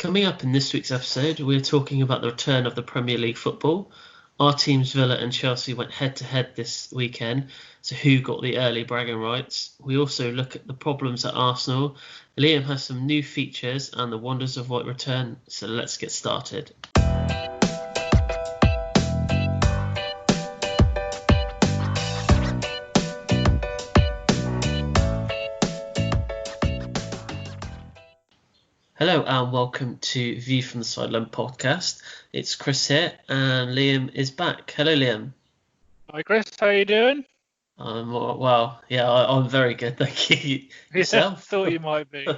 Coming up in this week's episode, we're talking about the return of the Premier League football. Our teams, Villa and Chelsea, went head-to-head this weekend, so who got the early bragging rights? We also look at the problems at Arsenal. Liam has some new features and the wonders of what return, so let's get started. Hello and welcome to View from the Sideline podcast. It's Chris here and Liam is back. Hello, Liam. Hi, Chris. How are you doing? I'm very good, thank you. Yourself? Yeah, thought you might be.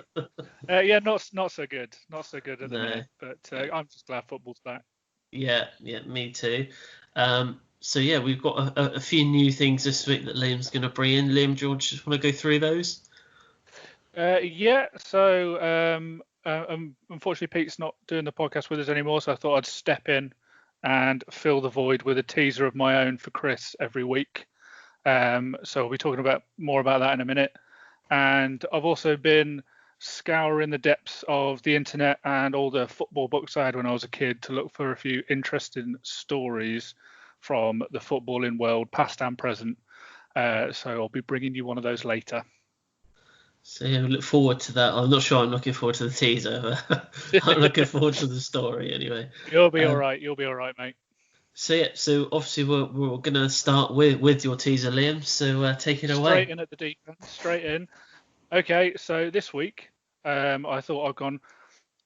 Not so good. Not so good at the minute, but I'm just glad football's back. Yeah, me too. We've got a few new things this week that Liam's going to bring in. Liam, do you just want to go through those? Unfortunately, Pete's not doing the podcast with us anymore, so I thought I'd step in and fill the void with a teaser of my own for Chris every week. So we'll be talking more about that in a minute. And I've also been scouring the depths of the internet and all the football books I had when I was a kid to look for a few interesting stories from the footballing world, past and present. So I'll be bringing you one of those later. So yeah, we look forward to that. I'm not sure I'm looking forward to the teaser, but I'm looking forward to the story anyway. You'll be all right. You'll be all right, mate. So obviously we're going to start with your teaser, Liam. So take it away. Straight in at the deep end. Straight in. Okay, so this week I thought I've gone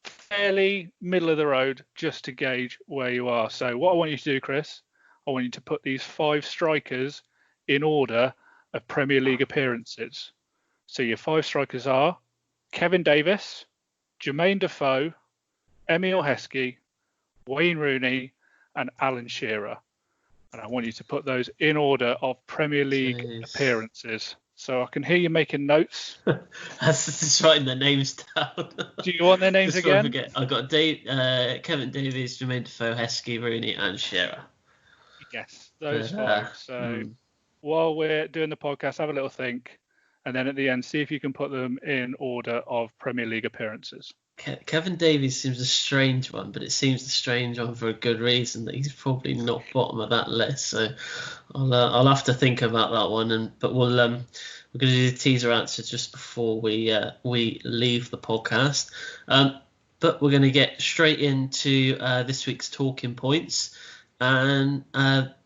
fairly middle of the road just to gauge where you are. So what I want you to do, Chris, I want you to put these 5 strikers in order of Premier League appearances. So your 5 strikers are Kevin Davis, Jermaine Defoe, Emile Heskey, Wayne Rooney, and Alan Shearer. And I want you to put those in order of Premier League appearances. So I can hear you making notes. That's just writing their names down. Do you want their names again? I've got Kevin Davis, Jermaine Defoe, Heskey, Rooney, and Shearer. Yes, those 5. So while we're doing the podcast, have a little think. And then at the end, see if you can put them in order of Premier League appearances. Kevin Davies seems a strange one, but it seems a strange one for a good reason that he's probably not bottom of that list. So I'll have to think about that one. But we're going to do the teaser answer just before we leave the podcast. But we're going to get straight into this week's talking points, and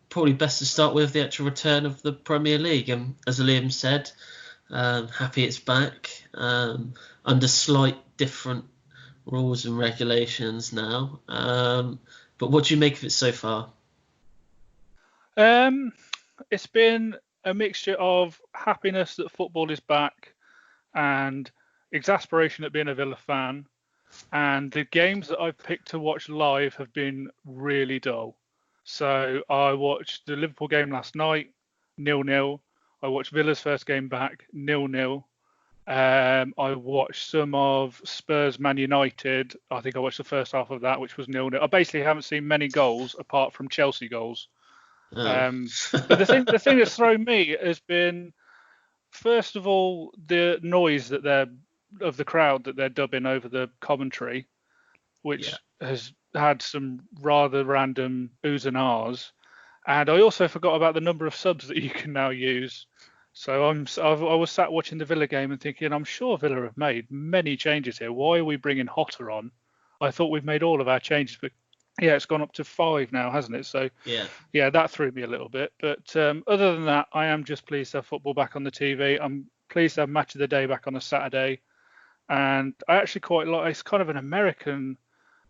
probably best to start with the actual return of the Premier League. And as Liam said, happy it's back under slight different rules and regulations now. But what do you make of it so far? It's been a mixture of happiness that football is back and exasperation at being a Villa fan. And the games that I've picked to watch live have been really dull. So I watched the Liverpool game last night, 0-0. I watched Villa's first game back, 0-0. I watched some of Spurs Man United. I think I watched the first half of that, which was 0-0. I basically haven't seen many goals apart from Chelsea goals. But the thing that's thrown me has been, first of all, the noise that of the crowd that they're dubbing over the commentary, which has had some rather random oohs and ahs. And I also forgot about the number of subs that you can now use. So I was sat watching the Villa game and thinking, I'm sure Villa have made many changes here. Why are we bringing Hotter on? I thought we've made all of our changes, but yeah, it's gone up to 5 now, hasn't it? So yeah, that threw me a little bit. But other than that, I am just pleased to have football back on the TV. I'm pleased to have Match of the Day back on a Saturday. And I actually quite like, it's kind of an American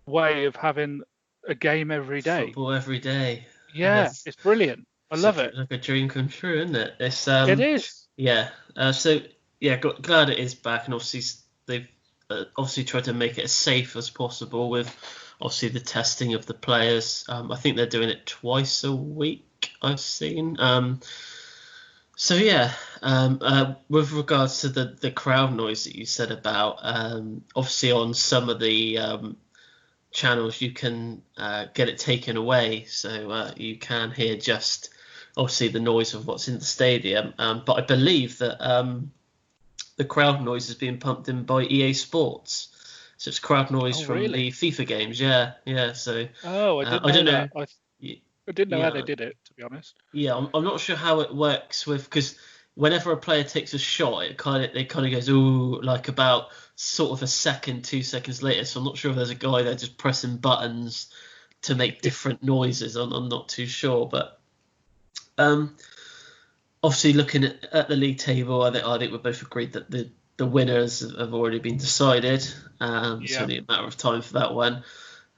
way of having a game every day. Football every day. Yeah, it's brilliant. I love it. Like a dream come true, isn't it? It is. Yeah. Glad it is back, and obviously they've tried to make it as safe as possible with obviously the testing of the players. I think they're doing it twice a week, I've seen. With regards to the crowd noise that you said about, obviously on some of the channels you can get it taken away, so you can hear just obviously the noise of what's in the stadium, but I believe that the crowd noise is being pumped in by EA Sports, So it's crowd noise Oh, from really? the FIFA games. Yeah. So Oh, I didn't I know don't that. know. I didn't know how they Yeah, did it, to be honest. yeah. I'm not sure how it works with because whenever a player takes a shot, it kind of goes ooh like about sort of a second, 2 seconds later. So I'm not sure if there's a guy there just pressing buttons to make different noises. I'm not too sure, but um, obviously looking at the league table, I think we're both agreed that the winners have already been decided. It's Yeah. only a matter of time for that one.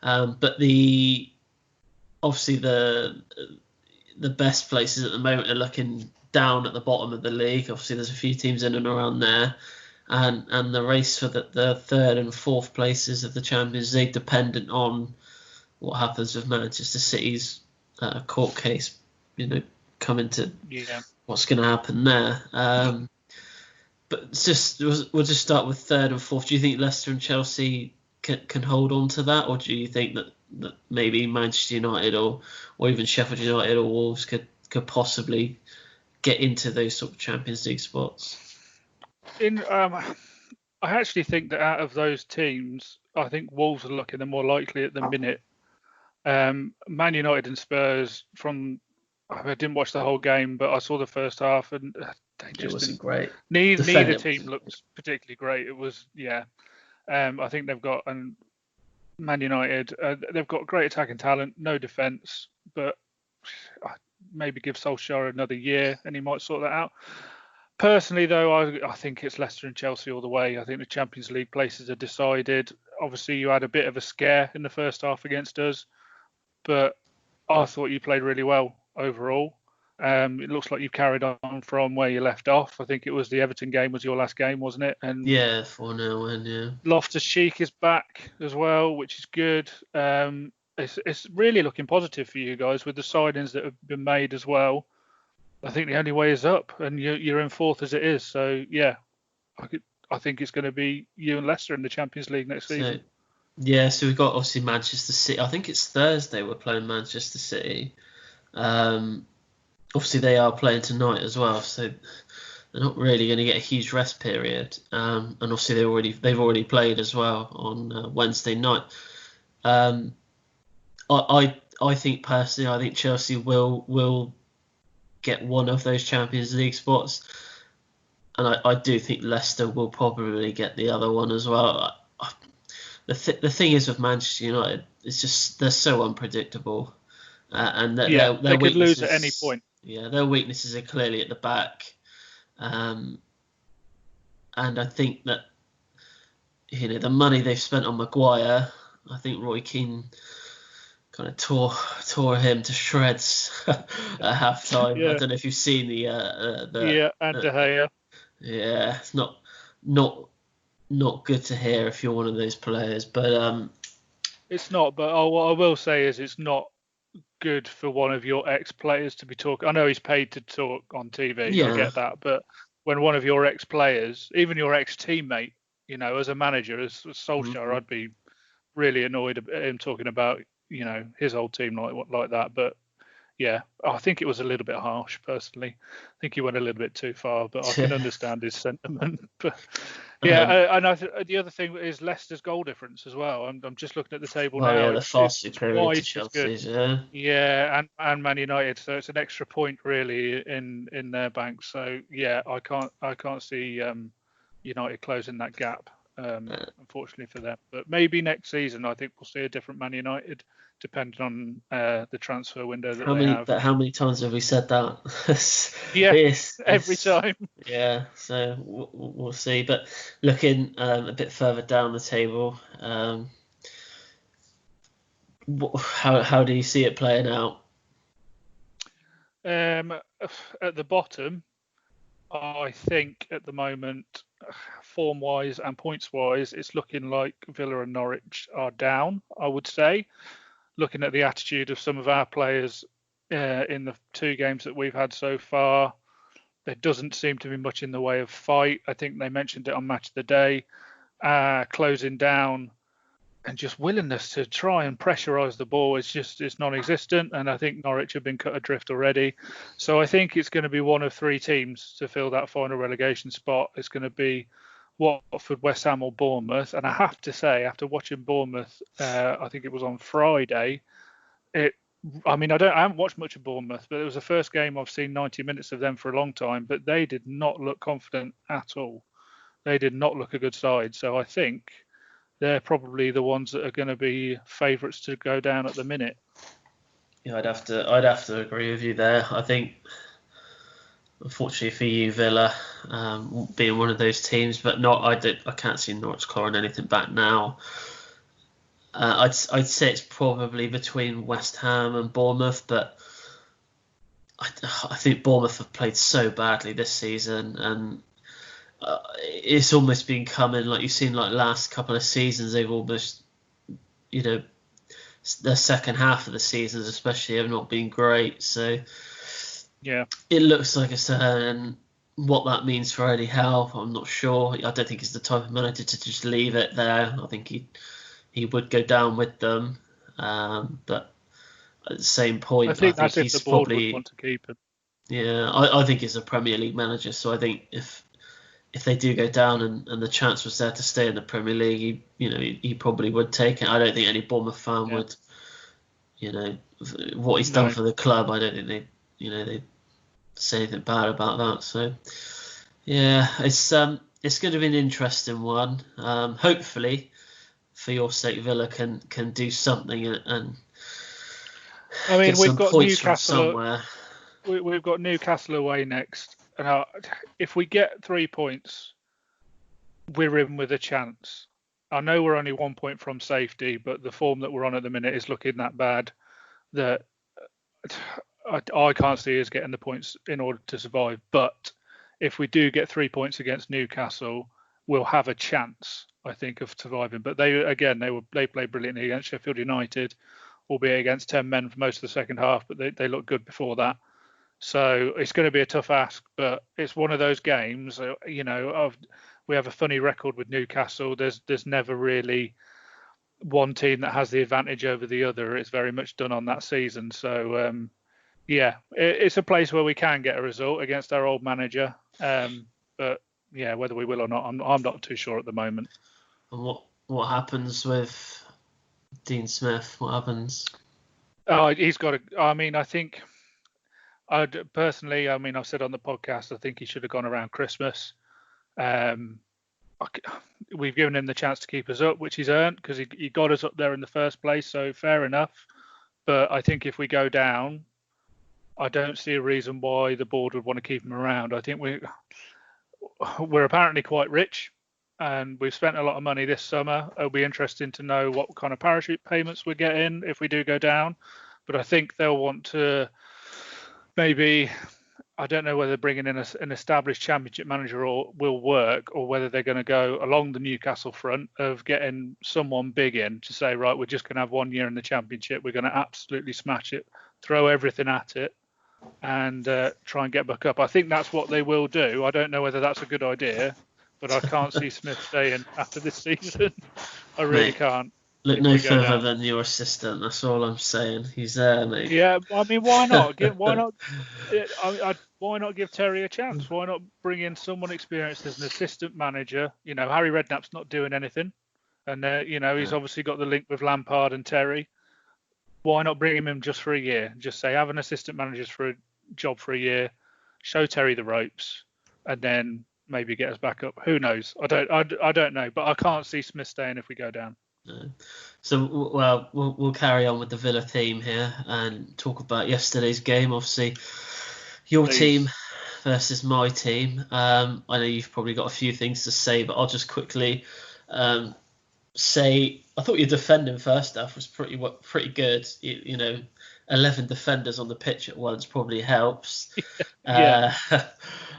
But the obviously the best places at the moment are looking down at the bottom of the league. Obviously, there's a few teams in and around there, and the race for the third and fourth places of the Champions League dependent on what happens with Manchester City's court case. Coming to Yeah. what's going to happen there. But we'll just start with third and fourth. Do you think Leicester and Chelsea can hold on to that, or do you think that maybe Manchester United or even Sheffield United or Wolves could possibly get into those sort of Champions League spots? I actually think that out of those teams, I think Wolves are looking the more likely at the minute. Man United and Spurs, I didn't watch the whole game, but I saw the first half, and they It just wasn't didn't. great. Neither Defending team wasn't looked particularly great. It was, yeah. I think they've got Man United. They've got great attacking talent, no defence, but maybe give Solskjaer another year and he might sort that out. Personally, though, I think it's Leicester and Chelsea all the way. I think the Champions League places are decided. Obviously, you had a bit of a scare in the first half against us, but I thought you played really well overall. It looks like you've carried on from where you left off. I think it was the Everton game was your last game, wasn't it? And Yeah, 4-0 win, yeah. Loftus-Cheek is back as well, which is good. It's really looking positive for you guys with the signings that have been made as well. I think the only way is up, and you're in fourth as it is. So yeah, I think it's going to be you and Leicester in the Champions League next season. So we've got obviously Manchester City. I think it's Thursday we're playing Manchester City. Obviously they are playing tonight as well, so they're not really going to get a huge rest period. And obviously they've already played as well on Wednesday night. I think personally, I think Chelsea will get one of those Champions League spots, and I do think Leicester will probably get the other one as well. The thing is with Manchester United, it's just they're so unpredictable, and they could lose at any point. Yeah, their weaknesses are clearly at the back, and I think that the money they've spent on Maguire, I think Roy Keane kind of tore him to shreds at halftime. Yeah. I don't know if you've seen the and De Gea. Yeah, it's not good to hear if you're one of those players, but it's not. But what I will say is it's not good for one of your ex-players to be talking. I know he's paid to talk on TV. yeah, I get that, but when one of your ex-players, even your ex-teammate, as a manager, as Solskjaer, I'd be really annoyed at him talking about his old team like that. But yeah, I think it was a little bit harsh personally. I think he went a little bit too far, but I can understand his sentiment. But yeah, and the other thing is Leicester's goal difference as well. I'm just looking at the table now. Yeah, the far superior to Chelsea's, yeah, and Man United, so it's an extra point really in their bank. So yeah, I can't see United closing that gap. Unfortunately for them, but maybe next season I think we'll see a different Man United, depending on the transfer window that they have. How many times have we said that? Every time. Yeah, so we'll see. But looking a bit further down the table, how do you see it playing out? At the bottom, I think at the moment, form-wise and points-wise, it's looking like Villa and Norwich are down, I would say. Looking at the attitude of some of our players in the two games that we've had so far, there doesn't seem to be much in the way of fight. I think they mentioned it on Match of the Day, closing down and just willingness to try and pressurise the ball it's non-existent. And I think Norwich have been cut adrift already. So I think it's going to be one of three teams to fill that final relegation spot. It's going to be Watford, West Ham or Bournemouth. And I have to say, after watching Bournemouth, I think it was on Friday, I haven't watched much of Bournemouth, but it was the first game I've seen 90 minutes of them for a long time, but they did not look confident at all. They did not look a good side. So I think they're probably the ones that are going to be favourites to go down at the minute. Yeah, I'd have to agree with you there. I think, unfortunately for you, Villa being one of those teams, but I can't see Norwich clawing anything back now. I'd say it's probably between West Ham and Bournemouth, but I think Bournemouth have played so badly this season, and it's almost been coming, like you've seen, like last couple of seasons, they've almost, the second half of the seasons especially have not been great. So yeah, it looks like a turn. What that means for Eddie Howe, I'm not sure. I don't think he's the type of manager to just leave it there. I think he would go down with them, but at the same point, I think that's he's if the board probably would want to keep him. Yeah, I think he's a Premier League manager, so I think if they do go down and the chance was there to stay in the Premier League, he probably would take it. I don't think any Bournemouth fan would, what he's done for the club. I don't think they say anything bad about that. So yeah, it's going to be an interesting one. Hopefully, for your sake, Villa can do something and get we've some got points from Newcastle somewhere. We've got Newcastle away next, and if we get 3 points, we're in with a chance. I know we're only 1 point from safety, but the form that we're on at the minute is looking that bad that I can't see us getting the points in order to survive. But if we do get 3 points against Newcastle, we'll have a chance, I think, of surviving. But they played brilliantly against Sheffield United, albeit against 10 men for most of the second half, but they looked good before that. So it's going to be a tough ask, but it's one of those games, we have a funny record with Newcastle. There's never really one team that has the advantage over the other. It's very much done on that season. So, it's a place where we can get a result against our old manager. But, yeah, whether we will or not, I'm not too sure at the moment. And what happens with Dean Smith? What happens? Oh, he's got to. I think... I've said on the podcast, I think he should have gone around Christmas. We've given him the chance to keep us up, which he's earned because he got us up there in the first place, so fair enough. But I think if we go down, I don't see a reason why the board would want to keep him around. I think we're apparently quite rich, and we've spent a lot of money this summer. It'll be interesting to know what kind of parachute payments we're getting if we do go down. But I think they'll want to... Maybe, I don't know whether bringing in an established championship manager will work, or whether they're going to go along the Newcastle front of getting someone big in to say, right, we're just going to have 1 year in the championship. We're going to absolutely smash it, throw everything at it, and try and get back up. I think that's what they will do. I don't know whether that's a good idea, but I can't see Smith staying after this season. I really can't. Look no further than your assistant. That's all I'm saying. He's there, mate. Yeah, why not? Why not give Terry a chance? Why not bring in someone experienced as an assistant manager? Harry Redknapp's not doing anything, and he's obviously got the link with Lampard and Terry. Why not bring him in just for a year? Just say have an assistant manager for a job for a year, show Terry the ropes, and then maybe get us back up. Who knows? I don't know, but I can't see Smith staying if we go down. No. So, well, we'll carry on with the Villa theme here and talk about yesterday's game. Obviously, your team versus my team. I know you've probably got a few things to say, but I'll just quickly say I thought your defending first half was pretty good. 11 defenders on the pitch at once probably helps. Yeah.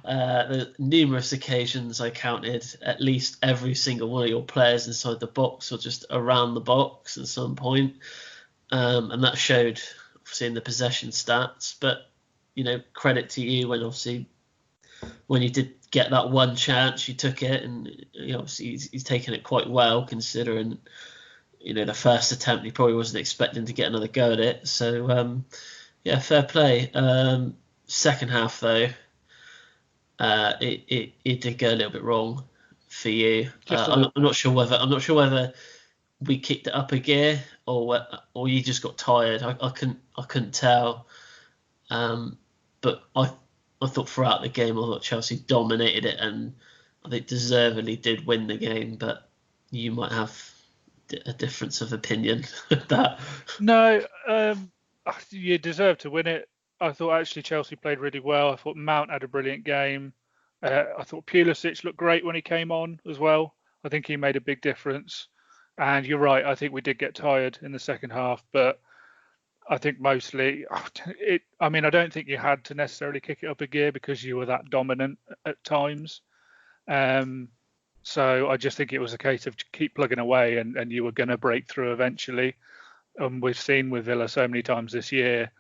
The numerous occasions I counted at least every single one of your players inside the box or just around the box at some point. And that showed obviously in the possession stats. But, credit to you when you did get that one chance, you took it, and obviously he's taken it quite well considering the first attempt he probably wasn't expecting to get another go at it. So fair play. Second half though, it did go a little bit wrong for you. Just a I'm, little not, I'm not sure whether we kicked it up a gear or you just got tired. I couldn't tell. But I thought throughout the game, I thought Chelsea dominated it, and I think deservedly did win the game. But you might have a difference of opinion with that. No, you deserve to win it. I thought actually Chelsea played really well. I thought Mount had a brilliant game. I thought Pulisic looked great when he came on as well. I think he made a big difference. And you're right. I think we did get tired in the second half, but I think mostly it. I mean, I don't think you had to necessarily kick it up a gear because you were that dominant at times. Um, so I just think it was a case of keep plugging away, and you were going to break through eventually. We've seen with Villa so many times this year,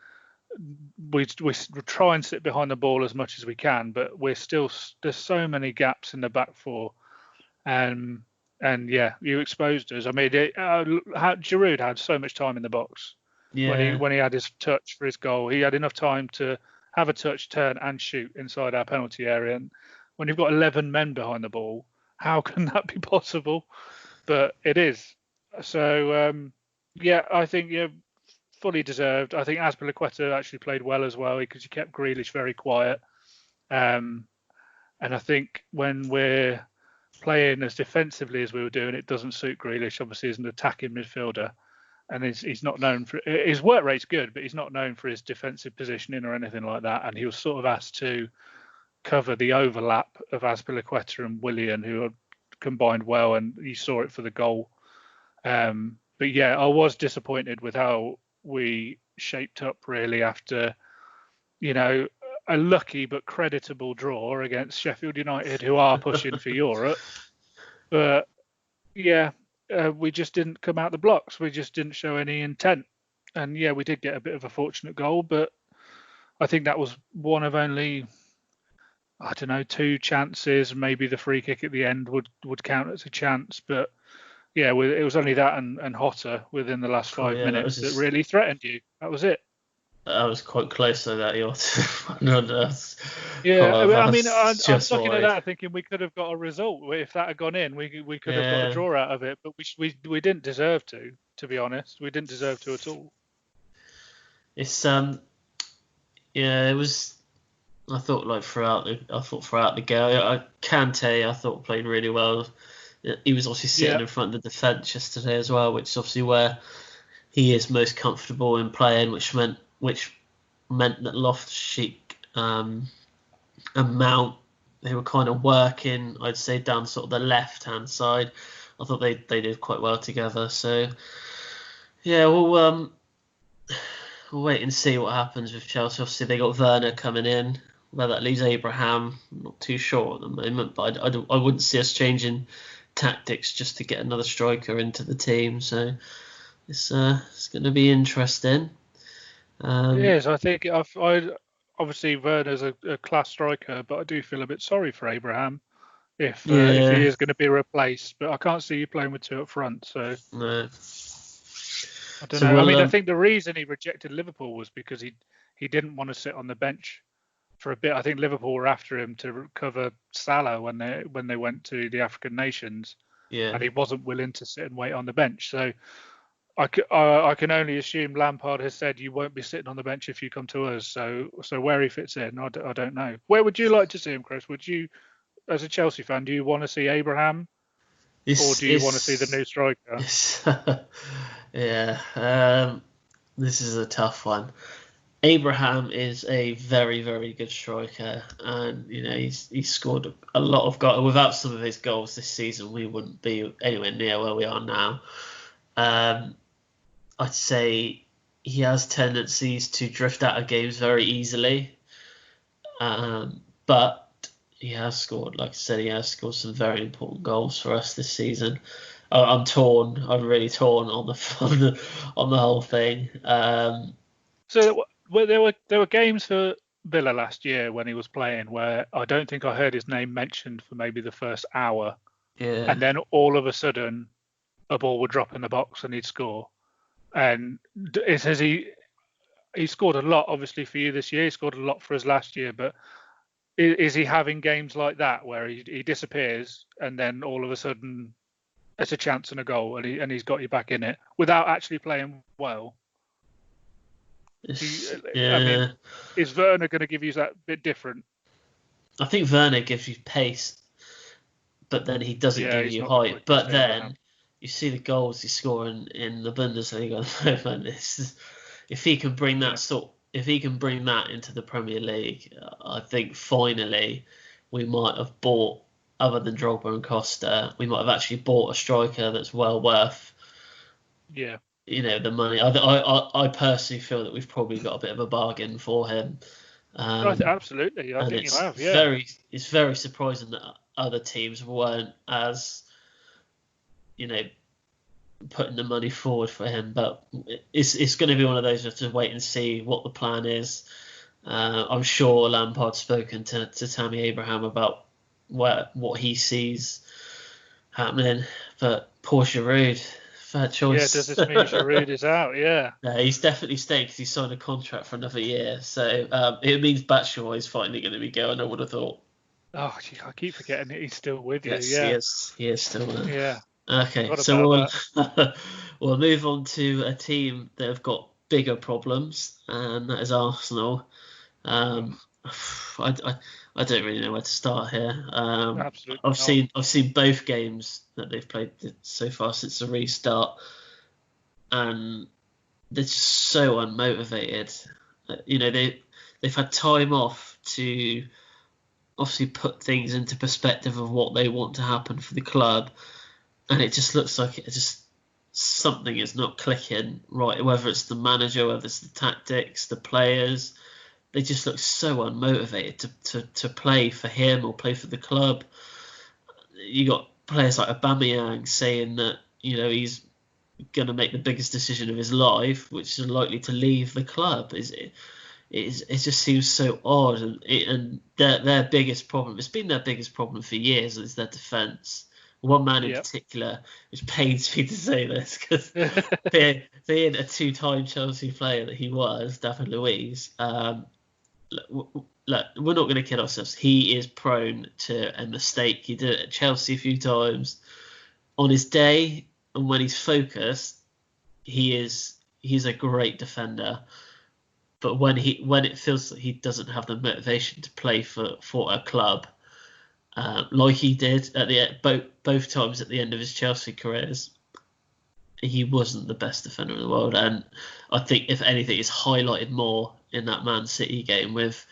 we try and sit behind the ball as much as we can, but there's so many gaps in the back four, and yeah, you exposed us. I mean, Giroud had so much time in the box Yeah, when he had his touch for his goal. He had enough time to have a touch, turn, and shoot inside our penalty area. And when you've got 11 men behind the ball, how can that be possible? But it is. So yeah, I think fully deserved. I think Azpilicueta actually played well as well because he kept Grealish very quiet. And I think when we're playing as defensively as we were doing, it doesn't suit Grealish. Obviously, as an attacking midfielder, and he's not known for his work rate's good, but he's not known for his defensive positioning or anything like that. And he was sort of asked to cover the overlap of Azpilicueta and Willian, who are combined well, and you saw it for the goal. But yeah, I was disappointed with how we shaped up really after, a lucky but creditable draw against Sheffield United, who are pushing for Europe. But yeah, we just didn't come out the blocks. We just didn't show any intent. And yeah, we did get a bit of a fortunate goal, but I think that was one of only, I don't know, two chances. Maybe the free kick at the end would count as a chance, but yeah, it was only that and Hotter within the last cool, 5 minutes that really threatened you. That was it. that was quite close to that. No, that's Yeah, I mean, I'm just looking at wide. that thinking we could have got a result if that had gone in. We could have got a Yeah, draw out of it, but we didn't deserve to be honest. We didn't deserve to at all. it's yeah, it was. I thought throughout the game, Kante I thought played really well. He was obviously sitting Yeah, in front of the defence yesterday as well, which is obviously where he is most comfortable in playing, which meant that Loftus-Cheek and Mount, they were kind of working, I'd say, down sort of the left-hand side. I thought they did quite well together. So yeah, we'll wait and see what happens with Chelsea. Obviously, they got Werner coming in. Where that leaves Abraham, I'm not too sure at the moment, but I wouldn't see us changing tactics just to get another striker into the team. So it's going to be interesting. it Um, is. I think obviously Werner's a class striker, but I do feel a bit sorry for Abraham if he yeah, is going to be replaced. But I can't see you playing with two up front, so no. I don't So know. I we'll mean, I think the reason he rejected Liverpool was because he didn't want to sit on the bench for a bit. I think Liverpool were after him to cover Salah when they went to the African nations, yeah. and he wasn't willing to sit and wait on the bench. So I can only assume Lampard has said you won't be sitting on the bench if you come to us. So where he fits in, I don't know. Where would you like to see him, Chris? Would you, as a Chelsea fan, do you want to see Abraham or It's do you want to see the it's new striker? it's yeah. This is a tough one. Abraham is a very, very good striker, and he's scored a lot of goals. Without some of his goals this season, we wouldn't be anywhere near where we are now. I'd say he has tendencies to drift out of games very easily, but he has scored, like I said, he has scored some very important goals for us this season. I'm torn. I'm really torn on the whole thing. So there were games for Villa last year when he was playing where I don't think I heard his name mentioned for maybe the first hour, Yeah, and then all of a sudden a ball would drop in the box and he'd score. And it says he scored a lot, obviously, for you this year. He scored a lot for us last year, but is he having games like that where he disappears and then all of a sudden it's a chance and a goal and he's got you back in it without actually playing well? I mean, is Werner going to give you that bit different? I think Werner gives you pace, but then he doesn't give you height. But then you see the goals he's scoring in the Bundesliga at the moment. If he can bring that if he can bring that into the Premier League, I think finally we might have bought, other than Drogba and Costa, we might have actually bought a striker that's well worth. Yeah. The money. I personally feel that we've probably got a bit of a bargain for him. Absolutely, I think you have. Yeah. It's very surprising that other teams weren't as, putting the money forward for him. But it's going to be one of those we have to wait and see what the plan is. I'm sure Lampard's spoken to Tammy Abraham about what he sees happening. But poor Giroud. Fair choice. Yeah, does this mean Giroud is out? Yeah. Yeah, he's definitely staying because he signed a contract for another year. So it means Batshuayi is finally going to be going, I would have thought. Oh, I keep forgetting that he's still with you. Yes, Yeah. he is still there. Yeah. Okay, so we'll move on to a team that have got bigger problems, and that is Arsenal. I don't really know where to start here. Absolutely. I've seen both games that they've played so far since the restart, and they're just so unmotivated. They've had time off to obviously put things into perspective of what they want to happen for the club, and it just looks like something is not clicking right. Whether it's the manager, whether it's the tactics, the players. They just look so unmotivated to play for him or play for the club. You got players like Aubameyang saying that he's going to make the biggest decision of his life, which is likely to leave the club. It just seems so odd, and their biggest problem. It's been their biggest problem for years. Is their defence. One man in particular, which pains me to say this, because being a two-time Chelsea player that he was, David Luiz. Look, we're not going to kid ourselves. He is prone to a mistake. He did it at Chelsea a few times. On his day and when he's focused, he's a great defender. But when it feels like he doesn't have the motivation to play for a club, like he did at both times at the end of his Chelsea careers, he wasn't the best defender in the world. And I think, if anything, it's highlighted more in that Man City game with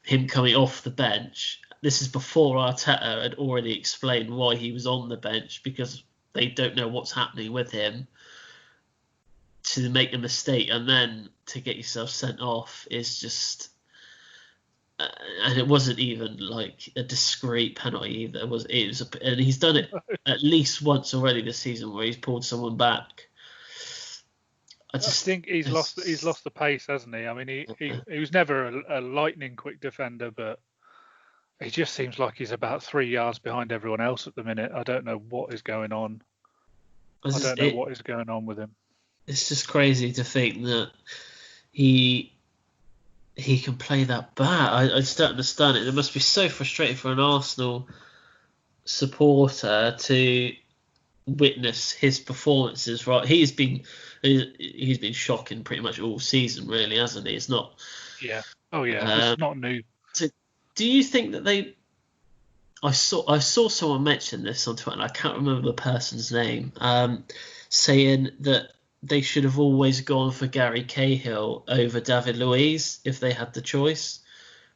him coming off the bench. This is before Arteta had already explained why he was on the bench, because they don't know what's happening with him. To make a mistake and then to get yourself sent off is just... and it wasn't even like a discreet penalty either. And he's done it at least once already this season where he's pulled someone back. I think he's lost the pace, hasn't he? I mean, he was never a lightning quick defender, but he just seems like he's about 3 yards behind everyone else at the minute. I don't know what is going on. I don't know what is going on with him. It's just crazy to think that he can play that bad. I just don't understand it. It must be so frustrating for an Arsenal supporter to witness his performances. Right, he's been shocking pretty much all season, really, hasn't he? It's not. Yeah. Oh yeah. It's not new. So do you think that they? I saw someone mention this on Twitter, and I can't remember the person's name, saying that they should have always gone for Gary Cahill over David Luiz if they had the choice.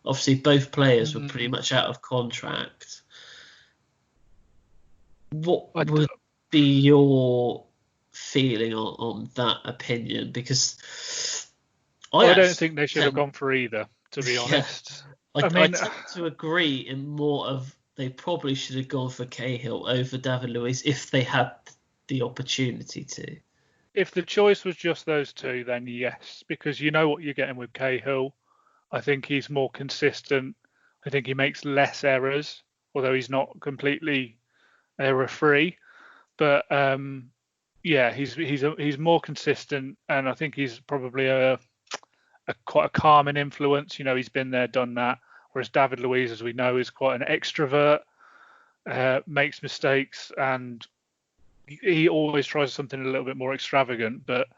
Obviously, both players were pretty much out of contract. What would be your feeling on that opinion? Because I don't think they should have gone for either, to be honest. I tend to agree in more of they probably should have gone for Cahill over David Luiz if they had the opportunity to. If the choice was just those two, then yes, because you know what you're getting with Cahill. I think he's more consistent. I think he makes less errors, although he's not completely error-free. But he's more consistent, and I think he's probably quite a calming influence. He's been there, done that. Whereas David Luiz, as we know, is quite an extrovert, makes mistakes, and he always tries something a little bit more extravagant. But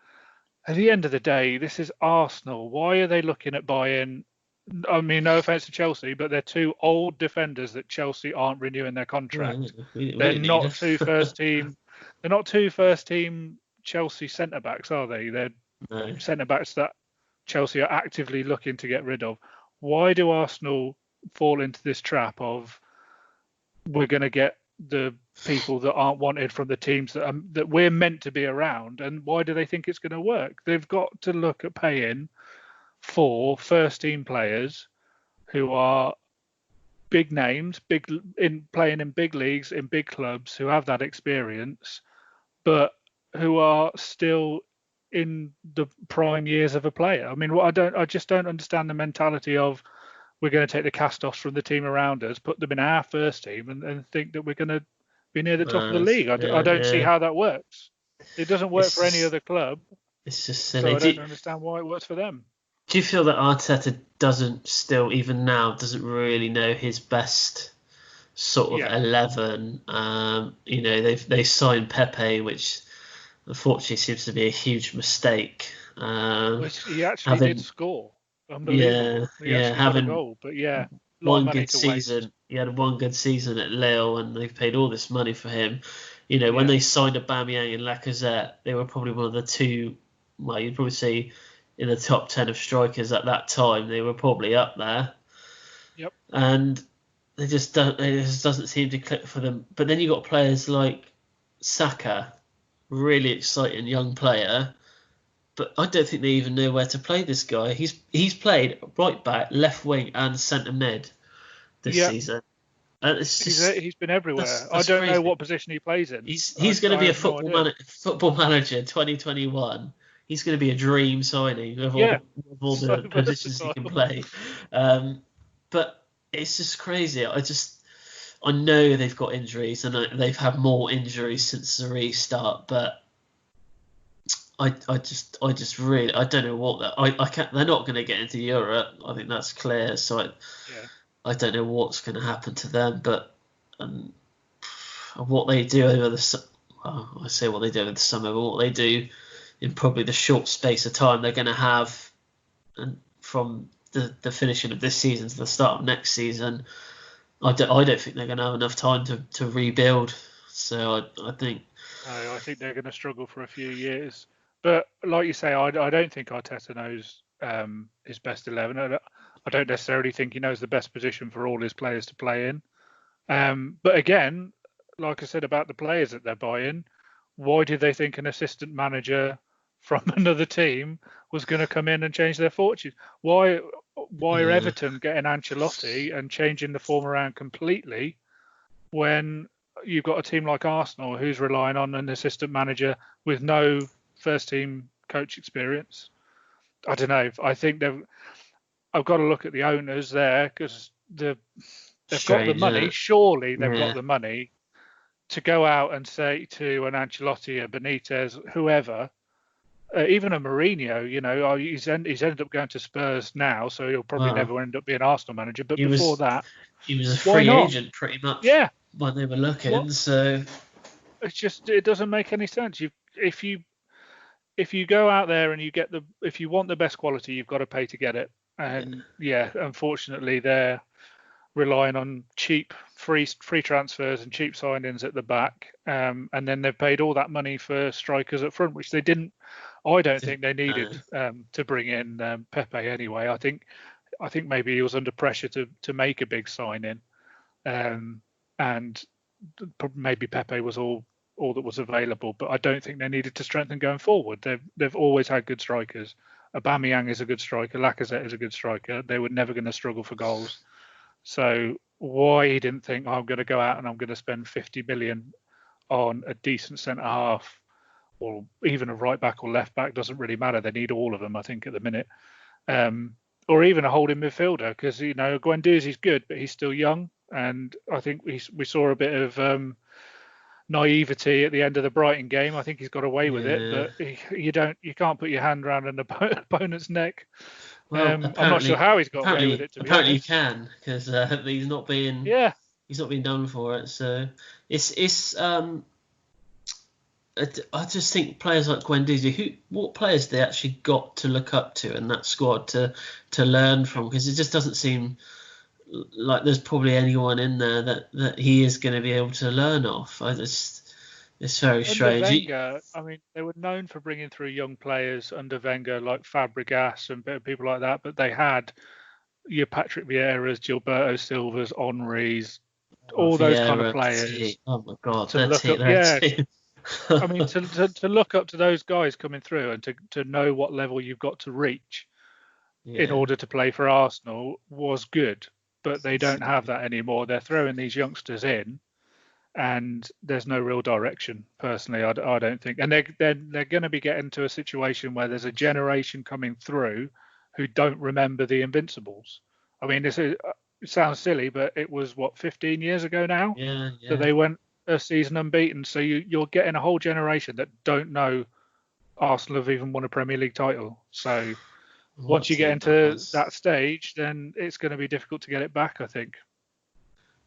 at the end of the day, this is Arsenal. Why are they looking at buying? I mean, no offense to Chelsea, but they're two old defenders that Chelsea aren't renewing their contract. They're not two first team. They're not two first team Chelsea centre backs, are they? They're centre backs that Chelsea are actively looking to get rid of. Why do Arsenal fall into this trap of we're going to get the people that aren't wanted from the teams that we're meant to be around? And why do they think it's going to work? They've got to look at paying for first team players who are big names, playing in big leagues, in big clubs, who have that experience, but who are still in the prime years of a player. I mean, I just don't understand the mentality of we're going to take the cast-offs from the team around us, put them in our first team, and think that we're going to be near the top of the league. I don't see how that works. It doesn't work for any other club. It's just silly. So I don't understand why it works for them. Do you feel that Arteta doesn't really know his best sort of 11? They signed Pepe, which unfortunately seems to be a huge mistake. Which he actually did score. Unbelievable. Having a goal, but one good season. He had one good season at Lille, and they've paid all this money for him. When they signed Aubameyang and Lacazette, they were probably one of the two. Well, you'd probably say in the top 10 of strikers at that time. They were probably up there. Yep. And it just doesn't seem to click for them. But then you got players like Saka, really exciting young player. But I don't think they even know where to play this guy. He's played right back, left wing, and centre mid this season. And he's been everywhere. I don't know what position he plays in. He's going to be a football manager 2021. He's going to be a dream signing with all the positions he can play. But it's just crazy. I know they've got injuries, and they've had more injuries since the restart, but I don't know what I can't. They're not going to get into Europe. I think that's clear. So I don't know what's going to happen to them. But what they do over the I say what they do over the summer, but what they do in probably the short space of time they're going to have, and from the finishing of this season to the start of next season, I don't think they're going to have enough time to rebuild. So I think. I think they're going to struggle for a few years. But like you say, I don't think Arteta knows his best 11. I don't necessarily think he knows the best position for all his players to play in. But again, like I said about the players that they're buying, why did they think an assistant manager from another team was going to come in and change their fortunes? Why are Everton getting Ancelotti and changing the form around completely when you've got a team like Arsenal who's relying on an assistant manager with no first team coach experience? I don't know. I think I've got to look at the owners there, because they've got the money. Surely they've got the money to go out and say to an Ancelotti, a Benitez, whoever, even a Mourinho, he's ended up going to Spurs now, so he'll probably never end up being Arsenal manager. But before that, he was a free agent pretty much. Yeah, when they were looking. So it doesn't make any sense. If you go out there and if you want the best quality, you've got to pay to get it. And unfortunately, they're relying on cheap free transfers and cheap signings at the back, and then they've paid all that money for strikers up front, which they didn't. I don't think they needed to bring in Pepe anyway. I think maybe he was under pressure to make a big signing, and maybe Pepe was all that was available. But I don't think they needed to strengthen going forward. They've always had good strikers. Aubameyang is a good striker. Lacazette is a good striker. They were never going to struggle for goals. So why he didn't think, I'm going to go out and I'm going to spend 50 million on a decent centre half, or even a right back or left back, doesn't really matter. They need all of them, I think, at the minute. Or even a holding midfielder, because Guendouzi's good, but he's still young, and I think we saw a bit of naivety at the end of the Brighton game. I think he's got away with it, but you can't put your hand around an opponent's neck Well, I'm not sure how he's got away with it, to be apparently he honest. can, because he's not being Yeah, done for it. So it's I just think players like Guendouzi, what players they actually got to look up to in that squad to learn from, because it just doesn't seem like there's probably anyone in there that he is going to be able to learn off. It's very under strange. Wenger, I mean, they were known for bringing through young players under Wenger, like Fabregas and people like that, but they had your Patrick Vieira's, Gilberto Silva's, Henry's, all those kind of Vieira, players oh my God, to look up. that Yeah, team. I mean, to look up to those guys coming through and to know what level you've got to reach in Yeah. order to play for Arsenal was good, but they don't have that anymore. They're throwing these youngsters in, and there's no real direction. Personally, I don't think, and they're going to be getting to a situation where there's a generation coming through who don't remember the Invincibles. I mean, it sounds silly, but it was 15 years ago now Yeah, that they went a season unbeaten. So you're getting a whole generation that don't know Arsenal have even won a Premier League title. So once you get into that stage, then it's going to be difficult to get it back, I think.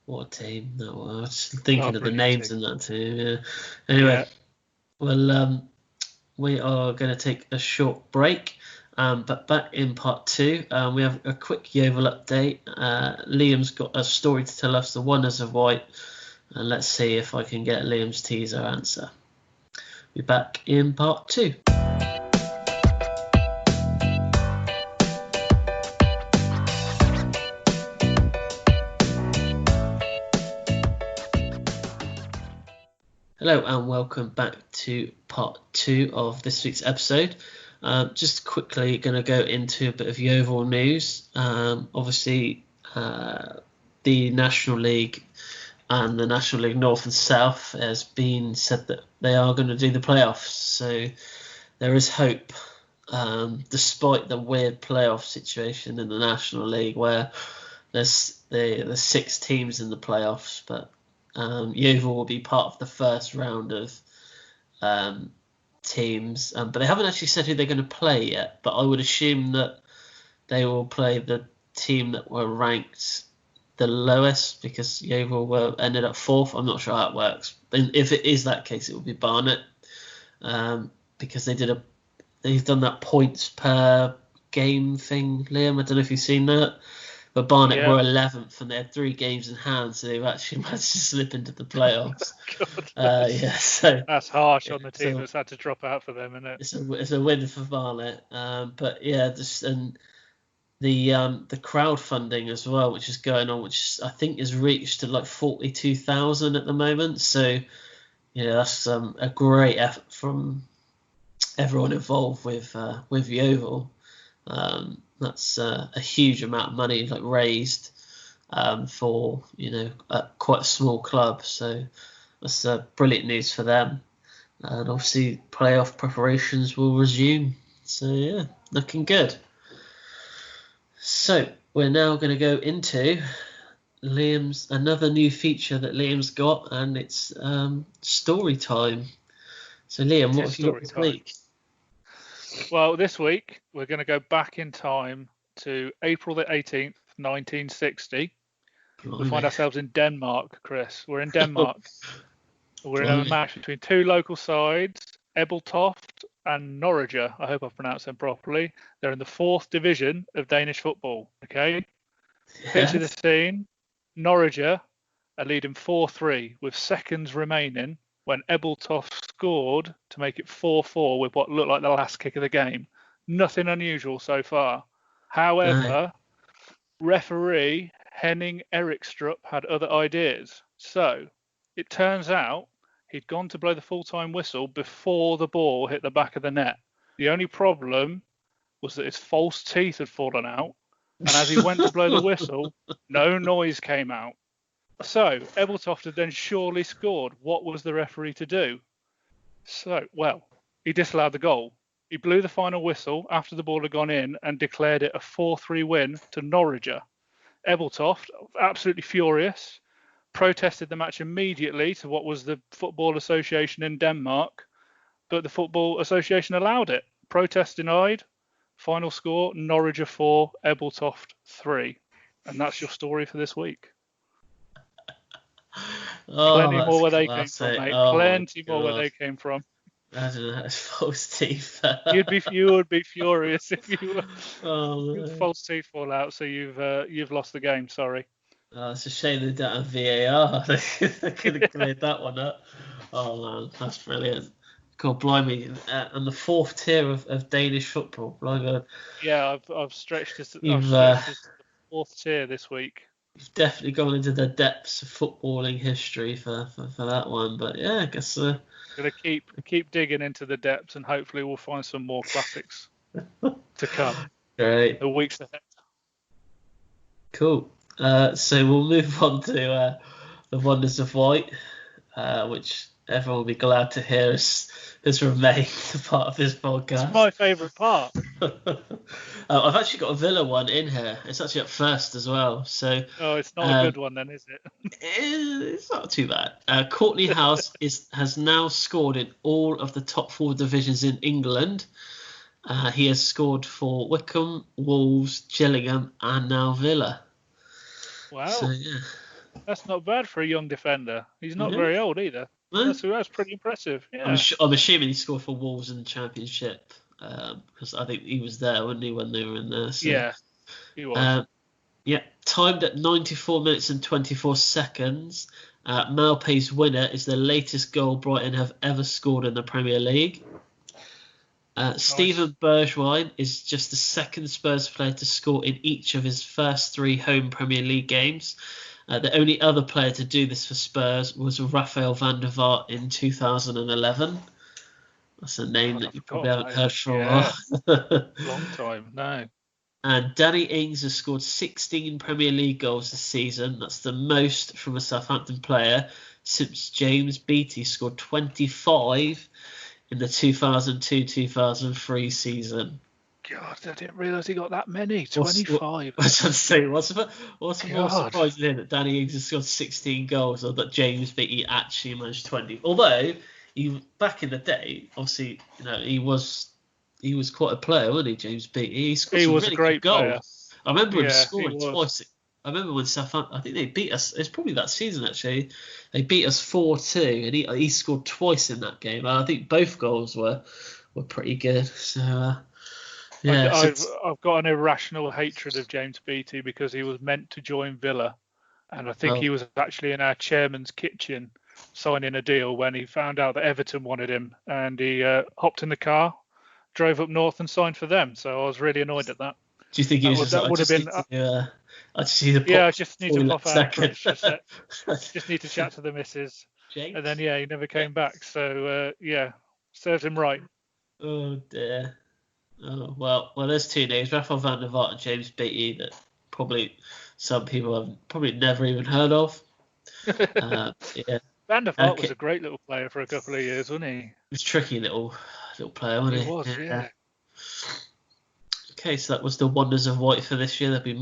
What a team that was. I was just thinking of the names in that team. Yeah. Anyway, we are going to take a short break. But back in part 2, we have a quick Yeovil update. Liam's got a story to tell us, the Wonders of White. And let's see if I can get Liam's teaser answer. Be back in part 2. Hello and welcome back to part 2 of this week's episode. Just quickly going to go into a bit of Yeovil news. Obviously, the National League and the National League North and South has been said that they are going to do the playoffs. So there is hope, despite the weird playoff situation in the National League where there's 6 teams in the playoffs, but Yeovil will be part of the first round of teams, but they haven't actually said who they're going to play yet. But I would assume that they will play the team that were ranked the lowest, because Yeovil ended up 4th. I'm not sure how it works. But if it is that case, it will be Barnet, because they've done that points per game thing. Liam, I don't know if you've seen that. But Barnet were 11th and they had 3 games in hand, so they've actually managed to slip into the playoffs. So that's harsh on the team that's had to drop out for them, isn't it? It's a win for Barnet. But yeah, and the crowdfunding as well, which is going on, which I think is reached to like 42,000 at the moment. So that's a great effort from everyone involved with Yeovil. That's a huge amount of money raised for quite a small club. So that's brilliant news for them. And obviously playoff preparations will resume. So yeah, looking good. So we're now going to go into another new feature that Liam's got, and it's story time. So Liam, what have you got this week? Well, this week we're going to go back in time to April the 18th, 1960. We find ourselves in Denmark, Chris. We're in Denmark. We're in a match between 2 local sides, Ebeltoft and Norwich. I hope I've pronounced them properly. They're in the 4th division of Danish football. Okay. Yeah. Picture the scene. Norwich are leading 4-3 with seconds remaining when Ebeltoft scored to make it 4-4 with what looked like the last kick of the game. Nothing unusual so far. However, referee Henning Erikstrup had other ideas. So it turns out he'd gone to blow the full-time whistle before the ball hit the back of the net. The only problem was that his false teeth had fallen out, and as he went to blow the whistle, no noise came out. So Ebeltoft had then surely scored. What was the referee to do? So, he disallowed the goal. He blew the final whistle after the ball had gone in and declared it a 4-3 win to Norwich. Ebeltoft, absolutely furious, protested the match immediately to what was the Football Association in Denmark, but the Football Association allowed it. Protest denied. Final score: Norwich 4, Ebeltoft 3, and that's your story for this week. Plenty more where they came from, mate. Plenty more where they came from. I don't know. It's false teeth. You would be furious if you were. Oh, false teeth fall out, so you've lost the game. Sorry. Oh, it's a shame they don't have VAR. They could have cleared that one up. Oh man, that's brilliant. God blimey, and the fourth tier of Danish football. Blimey. Yeah, I've stretched this. I've stretched this to the fourth tier this week. You've definitely gone into the depths of footballing history for that one. But yeah, I guess. Gonna keep digging into the depths, and hopefully we'll find some more classics to come. Great. The weeks ahead. Cool. So we'll move on to the Wonders of White, which everyone will be glad to hear has remained a part of this podcast. It's my favourite part. I've actually got a Villa one in here. It's actually up first as well. So it's not a good one then, is it? It's not too bad. Courtney House has now scored in all of the top 4 divisions in England. He has scored for Wycombe, Wolves, Gillingham, and now Villa. Wow. So, yeah. That's not bad for a young defender. He's not very old either. No. That's pretty impressive. Yeah. I'm assuming he scored for Wolves in the Championship because I think he was there, wasn't he, when they were in there? So. Yeah, he was. Timed at 94 minutes and 24 seconds. Malpay's winner is the latest goal Brighton have ever scored in the Premier League. Stephen Bergwijn is just the second Spurs player to score in each of his first 3 home Premier League games. The only other player to do this for Spurs was Rafael van der Vaart in 2011. That's a name that you probably haven't heard for a while. Long time, no. And Danny Ings has scored 16 Premier League goals this season. That's the most from a Southampton player since James Beattie scored 25 in the 2002-2003 season. God, I didn't realise he got that many. 25. I was going to say, what's more surprising here that Danny Ings has scored 16 goals or that James Beattie actually managed 20? Although, back in the day, obviously, he was quite a player, wasn't he, James Beattie? He was really a great goal. Player. I remember him scoring twice. I remember when Southampton, I think they beat us. It's probably that season actually. They beat us 4-2, and he scored twice in that game. I think both goals were pretty good. So I've got an irrational hatred of James Beattie because he was meant to join Villa, and I think he was actually in our chairman's kitchen signing a deal when he found out that Everton wanted him, and he hopped in the car, drove up north, and signed for them. So I was really annoyed at that. Do you think he was that would have been? I just need to pop. Yeah, I just need to pop out. Just need to chat to the missus. James? And then he never came back. So served him right. Oh dear. Oh well. There's 2 names: Rafael van der Vaart and James Beattie, that probably some people have probably never even heard of. Yeah. Van der Vaart was a great little player for a couple of years, wasn't he? He was a tricky little player, wasn't he? He was, yeah. Okay, so that was the Wonders of White for this year. There'll be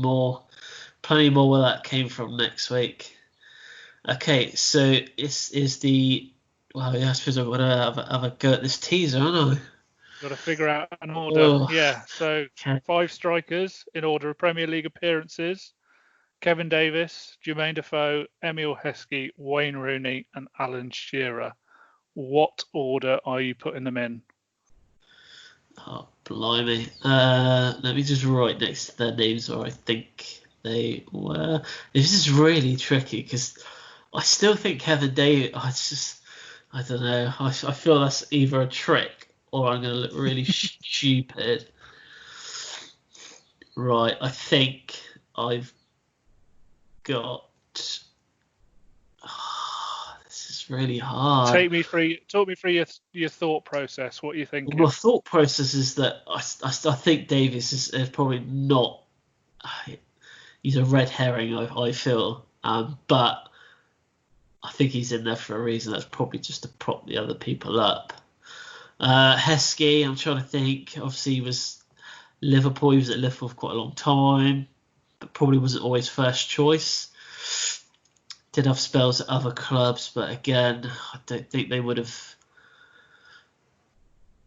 plenty more where that came from next week. Okay, so this is the... Well, yeah, I suppose I'm going to have a go at this teaser, aren't I? Got to figure out an order. Yeah, so 5 strikers in order of Premier League appearances. Kevin Davis, Jermaine Defoe, Emile Heskey, Wayne Rooney and Alan Shearer. What order are you putting them in? Oh, blimey. Let me just write next to their names where I think they were. This is really tricky because I still think Kevin Davis... I don't know. I feel that's either a trick or I'm going to look really stupid. Right, I think I've got... this is really hard. Talk me through your thought process. What you think? My thought process is that I think Davis is probably not... he's a red herring, I feel. But I think he's in there for a reason. That's probably just to prop the other people up. Heskey, I'm trying to think. Obviously, he was Liverpool. He was at Liverpool for quite a long time, but probably wasn't always first choice. Did have spells at other clubs, but again, I don't think they would have.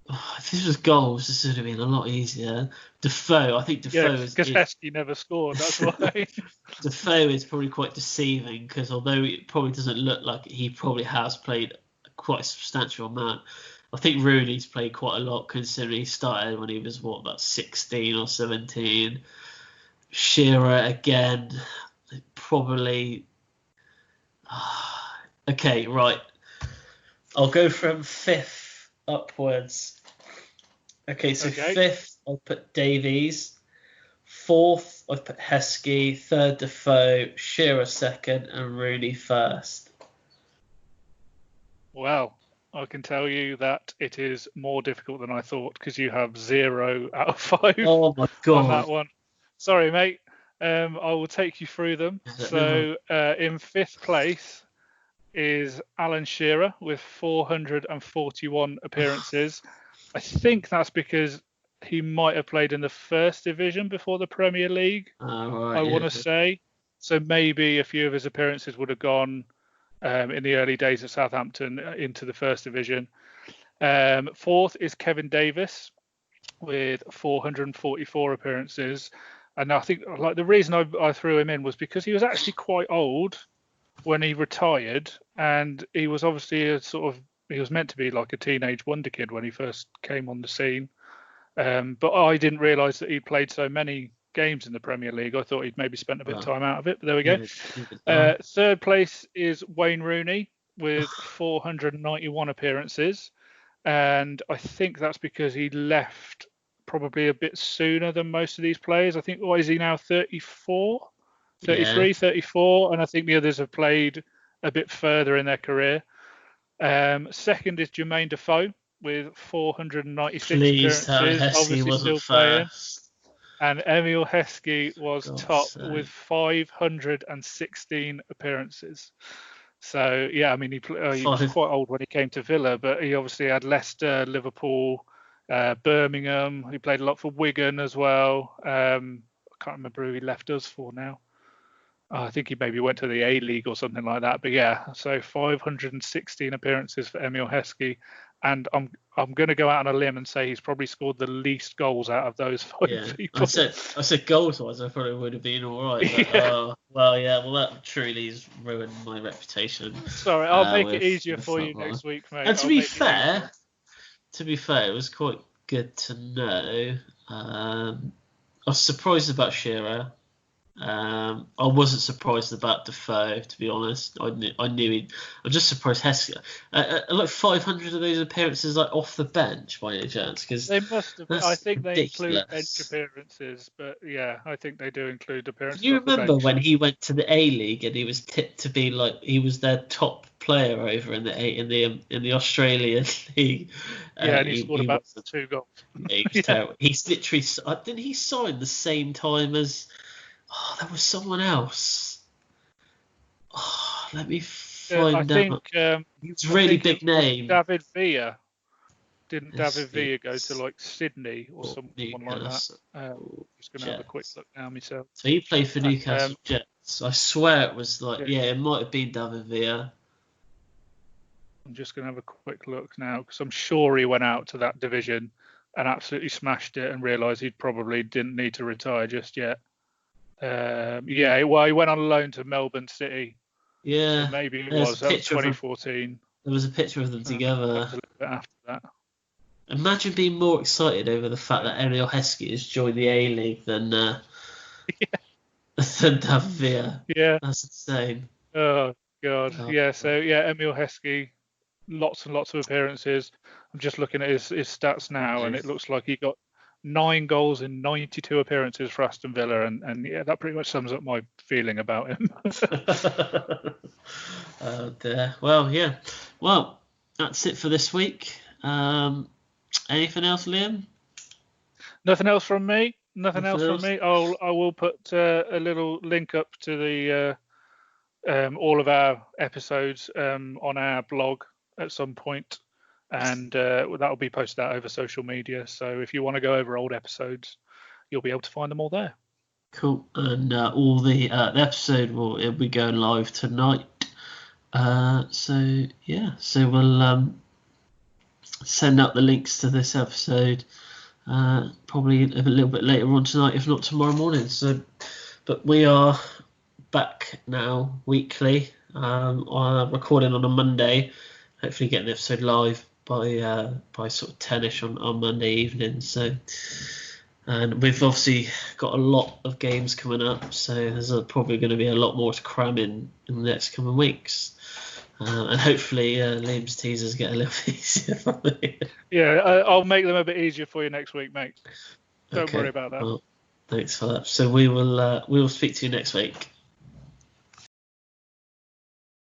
if this was goals, this would have been a lot easier. Defoe, I think Yeah, Defoe because Heskey never scored. That's why. Defoe is probably quite deceiving because although it probably doesn't look like it, he probably has played quite a substantial amount. I think Rooney's played quite a lot considering he started when he was about 16 or 17. Shearer again, probably. Okay, right. I'll go from fifth upwards. Okay, so Okay. fifth, I'll put Davies. Fourth, I've put Heskey. Third, Defoe. Shearer second, and Rooney first. Well, I can tell you that it is more difficult than I thought because you have 0 out of 5 Oh my on that god! one. Sorry, mate. I will take you through them. So, in fifth place is Alan Shearer with 441 appearances. I think that's because he might have played in the first division before the Premier League. I want to say. So maybe a few of his appearances would have gone in the early days of Southampton into the first division. Fourth is Kevin Davis with 444 appearances. And I think like the reason I threw him in was because he was actually quite old when he retired, and he was obviously he was meant to be like a teenage wonder kid when he first came on the scene. But I didn't realise that he played so many games in the Premier League. I thought he'd maybe spent a bit of time out of it, but there we go. Third place is Wayne Rooney with 491 appearances, and I think that's because he left probably a bit sooner than most of these players. I think, what is he now, 34? 33, 34, and I think the others have played a bit further in their career. Second is Jermaine Defoe with 496 appearances, obviously still playing. And Emil Heskey was top with 516 appearances. So, yeah, I mean, he was quite old when he came to Villa, but he obviously had Leicester, Liverpool, Birmingham. He played a lot for Wigan as well. I can't remember who he left us for now. I think he maybe went to the A-League or something like that. But yeah, so 516 appearances for Emil Heskey. And I'm going to go out on a limb and say he's probably scored the least goals out of those 5 people. I said goals-wise, I probably would have been all right. But, well, that truly has ruined my reputation. Sorry, I'll make it easier for you next week, mate. And to be fair, it was quite good to know. I was surprised about Shearer. I wasn't surprised about Defoe, to be honest. I knew he'd. I'm just surprised Heskey. Like 500 of those appearances like off the bench by any chance, because they must have. I think they include bench appearances, but yeah, I think they do include appearances. Can you remember when he went to the A-League and he was tipped to be like he was their top player over in the Australian league? Yeah, and he scored about 2 goals. He was terrible. He's literally didn't he sign the same time as? Oh, there was someone else. Oh, let me find out. I think it's a really big name. David Villa. Didn't David Villa go to like Sydney or someone like that? Just going to have a quick look now myself. So he played for Newcastle Jets. I swear it was like, it might have been David Villa. I'm just going to have a quick look now because I'm sure he went out to that division and absolutely smashed it and realised he probably didn't need to retire just yet. He went on loan to Melbourne City. Yeah, so maybe that was 2014. There was a picture of them together. A little bit after that. Imagine being more excited over the fact that Emil Heskey has joined the A-League than David Villa. Yeah, that's insane. Oh god, So Emil Heskey, lots and lots of appearances. I'm just looking at his stats now, and it looks like he got 9 goals in 92 appearances for Aston Villa, and that pretty much sums up my feeling about him. Oh dear. Well, that's it for this week. Anything else, Liam? Nothing else from me. Nothing else from me. I will put a little link up to the all of our episodes on our blog at some point. And that will be posted out over social media. So if you want to go over old episodes, you'll be able to find them all there. Cool. And all the episode will be going live tonight. So we'll send out the links to this episode probably a little bit later on tonight, if not tomorrow morning. So, but we are back now weekly, recording on a Monday. Hopefully, getting the episode live by sort of 10ish on Monday evening. So, and we've obviously got a lot of games coming up, so there's probably going to be a lot more to cram in the next coming weeks. And hopefully Liam's teasers get a little bit easier for me. Yeah, I'll make them a bit easier for you next week, mate. Don't worry about that. Well, thanks for that. So we will speak to you next week.